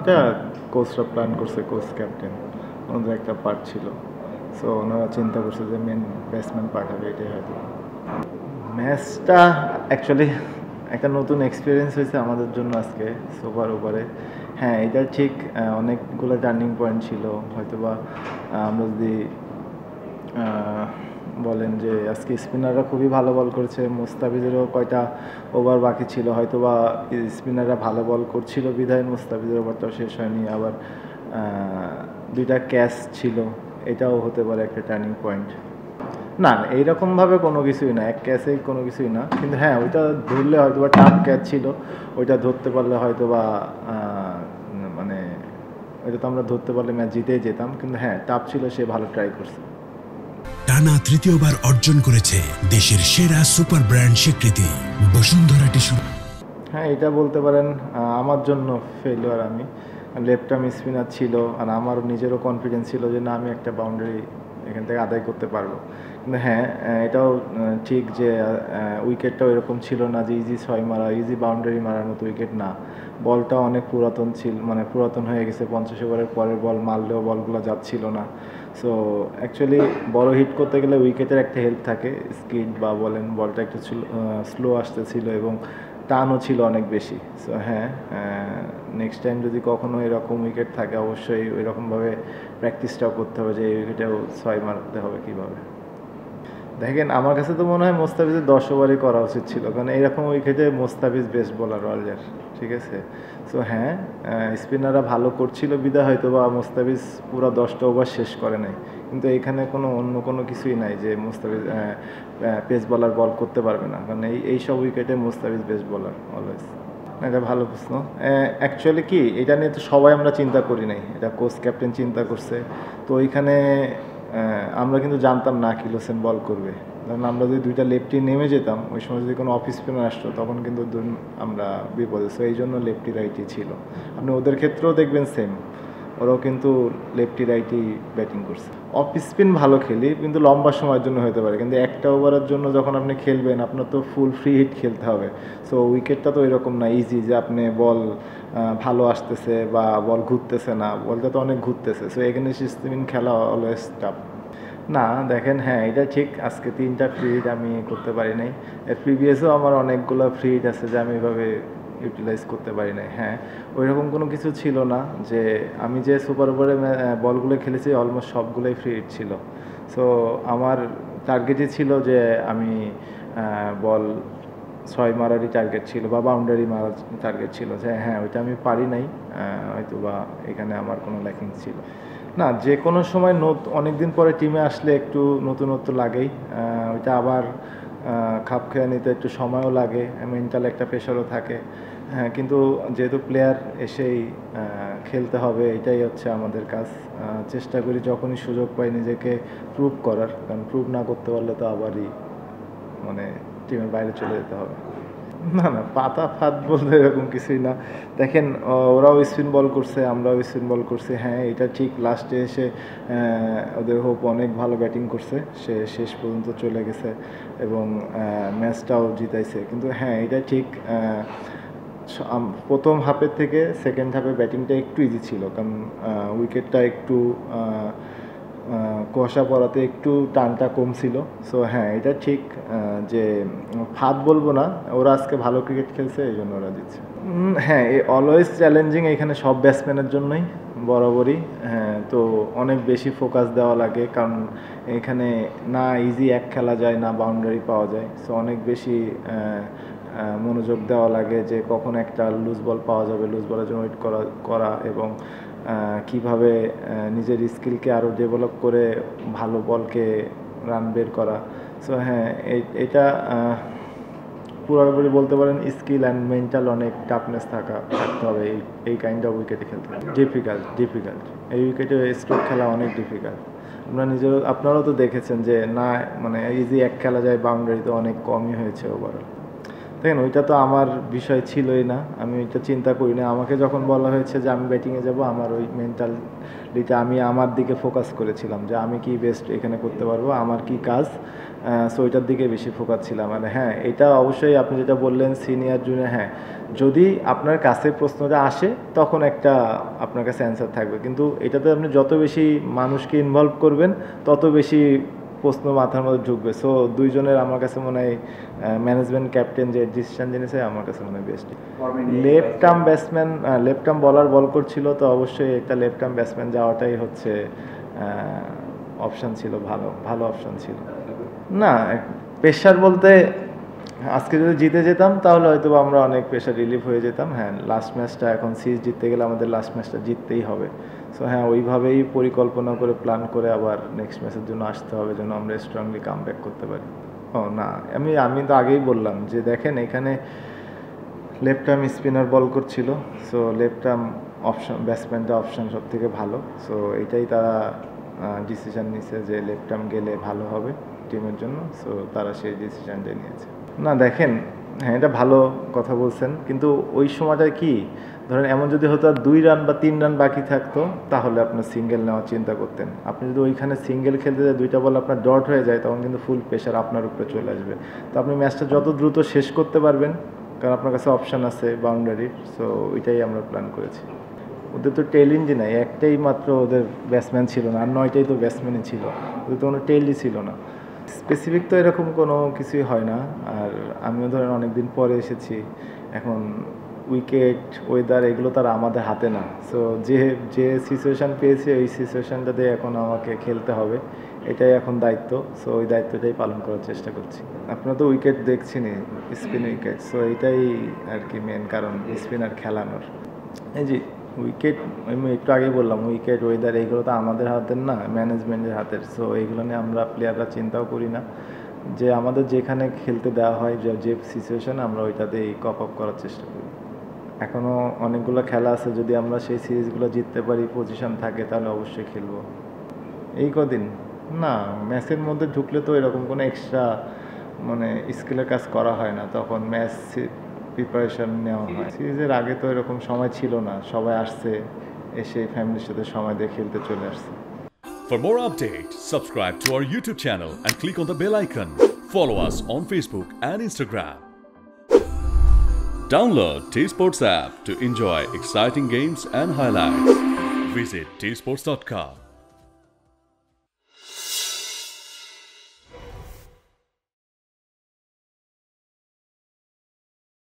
এটা কোচরা প্ল্যান করছে, coach captain ওনাদের একটা পার্ট ছিল। সো ওনারা চিন্তা করছে যে মেন ব্যাটসম্যান পাঠাবে, এটাই হয়তো। ম্যাচটা অ্যাকচুয়ালি একটা নতুন এক্সপিরিয়েন্স হয়েছে আমাদের জন্য আজকে সুপার ওভারে। হ্যাঁ, এটা ঠিক, অনেকগুলো টার্নিং পয়েন্ট ছিল। হয়তোবা আমরা যদি বলেন যে আজকে স্পিনাররা খুবই ভালো বল করেছে, মুস্তাফিজেরও কয়টা ওভার বাকি ছিল, হয়তোবা স্পিনাররা ভালো বল করছিল বিধায় মুস্তাফিজের ওভারটাও শেষ হয়নি। আবার দুইটা ক্যাচ ছিল, এটাও হতে পারে একটা টার্নিং পয়েন্ট। না, এইরকমভাবে কোনো কিছুই না, এক ক্যাচেই কোনো কিছুই না। কিন্তু হ্যাঁ, ওইটা ধরলে হয়তো বা টাফ ক্যাচ ছিল, ওইটা ধরতে পারলে হয়তো বা মানে ওইটা তো আমরা ধরতে পারলে ম্যাচ জিতেই যেতাম। কিন্তু হ্যাঁ, টাফ ছিল, সে ভালো ট্রাই করছে। টানা তৃতীয়বার অর্জন করেছে দেশের সেরা সুপার ব্র্যান্ড স্বীকৃতি বসুন্ধরা টিস্যু। হ্যাঁ, এটা বলতে পারেন আমার জন্য ফেলিওর। আমি লেফট আর্ম স্পিনার ছিল, আর আমার নিজেরও কনফিডেন্স ছিল যে না, আমি একটা বাউন্ডারি এখান থেকে আদায় করতে পারবো। কিন্তু হ্যাঁ, এটাও ঠিক যে উইকেটটাও এরকম ছিল না যে ইজি 6 মারা, ইজি বাউন্ডারি মারার মতো উইকেট না। বলটা অনেক পুরাতন ছিল, মানে পুরাতন হয়ে গেছে। 50 ওভারের পরের বল মারলেও বলগুলো যাচ্ছিল না। সো অ্যাকচুয়ালি বড় হিট করতে গেলে উইকেটের একটা হেল্প থাকে, স্কিড বা বলেন, বলটা একটু স্লো আসতেছিল এবং টানও ছিল অনেক বেশি। সো হ্যাঁ, নেক্সট টাইম যদি কখনো এরকম উইকেট থাকে, অবশ্যই ওইরকমভাবে প্র্যাকটিসটাও করতে হবে যে এই উইকেটেও 6 মারতে হবে কীভাবে। দেখেন, আমার কাছে তো মনে হয় মোস্তাফিজের 10 ওভারই করা উচিত ছিল, কারণ এইরকম উইকেটে মোস্তাফিজ বেস্ট বোলার ওয়ার্ল্ডের, ঠিক আছে। সো হ্যাঁ, স্পিনাররা ভালো করছিল বিদায় হয়তো বা মোস্তাফিজ পুরো 10টা ওভার শেষ করে নাই। কিন্তু এখানে অন্য কোনো কিছুই নাই যে মোস্তাফিজ পেস বোলার বল করতে পারবে না, কারণ এই সব উইকেটে মোস্তাফিজ বেস্ট বোলার অলওয়েজ। এটা ভালো প্রশ্ন। অ্যাকচুয়ালি কি, এটা নিয়ে তো সবাই আমরা চিন্তা করি নাই, এটা কোচ ক্যাপ্টেন চিন্তা করছে। তো ওইখানে আমরা কিন্তু জানতাম না আকিল হোসেন বল করবে। কারণ আমরা যদি দুইটা লেফটি নেমে যেতাম, ওই সময় যদি কোনো অফ স্পিনার আসতো, তখন কিন্তু আমরা বিপদে। সো এই জন্য লেফটি রাইটি ছিল। আপনি ওদের ক্ষেত্রেও দেখবেন সেম, ওরাও কিন্তু লেফটি রাইটি ব্যাটিং করছে। অফ স্পিন ভালো খেলি, কিন্তু লম্বা সময়ের জন্য হতে পারে। কিন্তু একটা ওভারের জন্য যখন আপনি খেলবেন, আপনার তো ফুল ফ্রি হিট খেলতে হবে। সো উইকেটটা তো এরকম না ইজি যে আপনি বল ভালো আসতেছে বা বল ঘুরতেছে না, বলটা তো অনেক ঘুরতেছে। সো এখানে স্পিন খেলা অলওয়েজ টাফ। না দেখেন, হ্যাঁ এটা ঠিক, আজকে 3টা ফ্রি হিট আমি করতে পারি নাই। এর প্রিভিয়াসও আমার অনেকগুলো ফ্রি হিট আছে যে আমি এভাবে ইউটিলাইজ করতে পারি নাই। হ্যাঁ, ওইরকম কোনো কিছু ছিল না যে আমি যে সুপার ওভারে বলগুলো খেলেছি অলমোস্ট সবগুলোই ফ্রি হিট ছিল। সো আমার টার্গেটই ছিল যে আমি বল 6 মারারই টার্গেট ছিল বা বাউন্ডারি মারার টার্গেট ছিল, যে হ্যাঁ ওইটা আমি পারি নাই। হয়তো বা এখানে আমার কোনো ল্যাকিংস ছিল না। যে কোনো সময় অনেক দিন পরে টিমে আসলে একটু নতুনত্ব লাগেই, ওইটা আবার খাপ খেয়ে নিতে একটু সময়ও লাগে, মেন্টাল একটা প্রেশারও থাকে। হ্যাঁ, কিন্তু যেহেতু প্লেয়ার এসেই খেলতে হবে, এটাই হচ্ছে আমাদের কাজ। চেষ্টা করি যখনই সুযোগ পাই নিজেকে প্রুভ করার, কারণ প্রুভ না করতে পারলে তো আবারই মানে টিমের বাইরে চলে যেতে হবে। না না, পাতা ফাঁদ বলতে এরকম কিছুই না। দেখেন, ওরাও স্পিন বল করছে, আমরাও স্পিন বল করছি। হ্যাঁ, এটা ঠিক, লাস্টে এসে ওদের হোপ অনেক ভালো ব্যাটিং করছে, সে শেষ পর্যন্ত চলে গেছে এবং ম্যাচটাও জিতাইছে। কিন্তু হ্যাঁ, এটা ঠিক, প্রথম হাফের থেকে সেকেন্ড হাফে ব্যাটিংটা একটু ইজি ছিল, কারণ উইকেটটা একটু কুয়াশা পড়াতে একটু টানটা কম ছিল। সো হ্যাঁ, এটা ঠিক যে ফাঁদ বলবো না, ওরা আজকে ভালো ক্রিকেট খেলছে, এই জন্য ওরা দিচ্ছে। হ্যাঁ, অলওয়েজ চ্যালেঞ্জিং এখানে সব ব্যাটসম্যানের জন্যই বরাবরই। হ্যাঁ, তো অনেক বেশি ফোকাস দেওয়া লাগে, কারণ এখানে না ইজি এক খেলা যায়, না বাউন্ডারি পাওয়া যায়। সো অনেক বেশি মনোযোগ দেওয়া লাগে যে কখন একটা লুজ বল পাওয়া যাবে, লুজ বলের জন্য ওয়েট করা এবং কিভাবে নিজের স্কিলকে আরও ডেভেলপ করে ভালো বলকে রান বের করা। সো হ্যাঁ, এটা পুরোপুরি বলতে পারেন স্কিল অ্যান্ড মেন্টাল অনেক টাফনেস থাকতে হবে এই কাইন্ড অফ উইকেটে খেলতে। ডিফিকাল্ট এই উইকেটে স্ট্রোক খেলা অনেক ডিফিকাল্ট। আপনারাও তো দেখেছেন যে না, মানে ইজি এক খেলা যায়, বাউন্ডারি তো অনেক কমই হয়েছে ওভারঅল। দেখেন, ওইটা তো আমার বিষয় ছিলই না, আমি ওইটা চিন্তা করি না। আমাকে যখন বলা হয়েছে যে আমি ব্যাটিংয়ে যাব, আমার ওই মেন্টালিটা আমি আমার দিকে ফোকাস করেছিলাম যে আমি কি বেস্ট এখানে করতে পারবো, আমার কি কাজ। সো ওইটার দিকে বেশি ফোকাস ছিলাম। আর হ্যাঁ, এটা অবশ্যই আপনি যেটা বললেন সিনিয়র জুনিয়র, হ্যাঁ যদি আপনার কাছে প্রশ্নটা আসে তখন একটা আপনার কাছে অ্যান্সার থাকবে, কিন্তু এটাতে আপনি যত বেশি মানুষকে ইনভলভ করবেন তত বেশি প্রশ্ন মাথার মধ্যে ঢুকবে। সো দুইজনের আমার কাছে মনে হয় ম্যানেজমেন্ট ক্যাপ্টেন যে ডিসিশন জেনেছে আমার কাছে মনে হয় best. Left arm batsman, left arm বলার বল করছিল, তো অবশ্যই একটা লেফট আর্ম ব্যাটসম্যান যাওয়াটাই হচ্ছে অপশান ছিল, ভালো অপশান ছিল। না, প্রেশার বলতে আজকে যদি জিতে যেতাম তাহলে হয়তো আমরা অনেক প্রেশার রিলিফ হয়ে যেতাম। হ্যাঁ, লাস্ট ম্যাচটা এখন সিরিজ জিততে গেলে আমাদের লাস্ট ম্যাচটা জিততেই হবে। সো হ্যাঁ, ওইভাবেই পরিকল্পনা করে প্ল্যান করে আবার নেক্সট ম্যাচের জন্য আসতে হবে, যেন আমরা স্ট্রংলি কাম ব্যাক করতে পারি। ও না, আমি তো আগেই বললাম যে দেখেন এখানে লেফট আর্ম স্পিনার বল করছিল, সো লেফট আর্ম অপশন ব্যাটসম্যানটা অপশান সব থেকে ভালো। সো এটাই তারা ডিসিশান নিছে যে লেফট আর্ম গেলে ভালো হবে টিমের জন্য। সো তারা সেই ডিসিশানটাই নিয়েছে। না দেখেন, হ্যাঁ এটা ভালো কথা বলছেন, কিন্তু ওই সময়টা কি ধরেন এমন যদি হতো 2 রান বা 3 রান বাকি থাকতো তাহলে আপনার সিঙ্গেল নেওয়ার চিন্তা করতেন। আপনি যদি ওইখানে সিঙ্গেল খেলতে যায় 2টা বল আপনার ডট হয়ে যায়, তখন কিন্তু ফুল প্রেশার আপনার উপরে চলে আসবে। তো আপনি ম্যাচটা যত দ্রুত শেষ করতে পারবেন, কারণ আপনার কাছে অপশান আছে বাউন্ডারির। সো ওইটাই আমরা প্ল্যান করেছি। ওদের তো টেল ইঞ্জিন নাই, একটাই মাত্র ওদের ব্যাটসম্যান ছিল না, আর 9টাই তো ব্যাটসম্যানই ছিল, ওদের তো কোনো টেলই ছিল না। স্পেসিফিক তো এরকম কোনো কিছুই হয় না। আর আমিও ধরেন অনেক দিন পরে এসেছি, এখন উইকেট ওয়েদার এগুলো তার আমাদের হাতে না। সো যে সিচুয়েশান পেয়েছি ওই সিচুয়েশানটাতে এখন আমাকে খেলতে হবে, এটাই এখন দায়িত্ব। সো ওই দায়িত্বটাই পালন করার চেষ্টা করছি। আপনারা তো উইকেট দেখছেনই, স্পিন উইকেট। সো এটাই আর কি মেন কারণ স্পিনার খেলানোর। এই যে উইকেট, আমি একটু আগেই বললাম উইকেট ওয়েদার এইগুলো তো আমাদের হাতের না, ম্যানেজমেন্টের হাতের। সো এইগুলো নিয়ে আমরা প্লেয়াররা চিন্তাও করি না, যে আমাদের যেখানে খেলতে দেওয়া হয় যে সিচুয়েশন আমরা ওইটাতেই কপ আপ করার চেষ্টা করি। এখনও অনেকগুলো খেলা আছে, যদি আমরা সেই সিরিজগুলো জিততে পারি, পজিশন থাকে, তাহলে অবশ্যই খেলবো। এই কদিন না, ম্যাচের মধ্যে ঢুকলে তো এরকম কোনো এক্সট্রা মানে স্কিলের কাজ করা হয় না, তখন ম্যাচ প্রিপারেশন নেওয়া হয়। সিরিজের আগে তো এরকম সময় ছিল না, সবাই আসছে, এসে ফ্যামিলির সাথে সময় দিয়ে খেলতে চলে আসছে। For more updates, subscribe to our YouTube channel and click on the bell icon. Follow us on Facebook and Instagram. Download T-Sports app to enjoy exciting games and highlights. Visit tsports.com.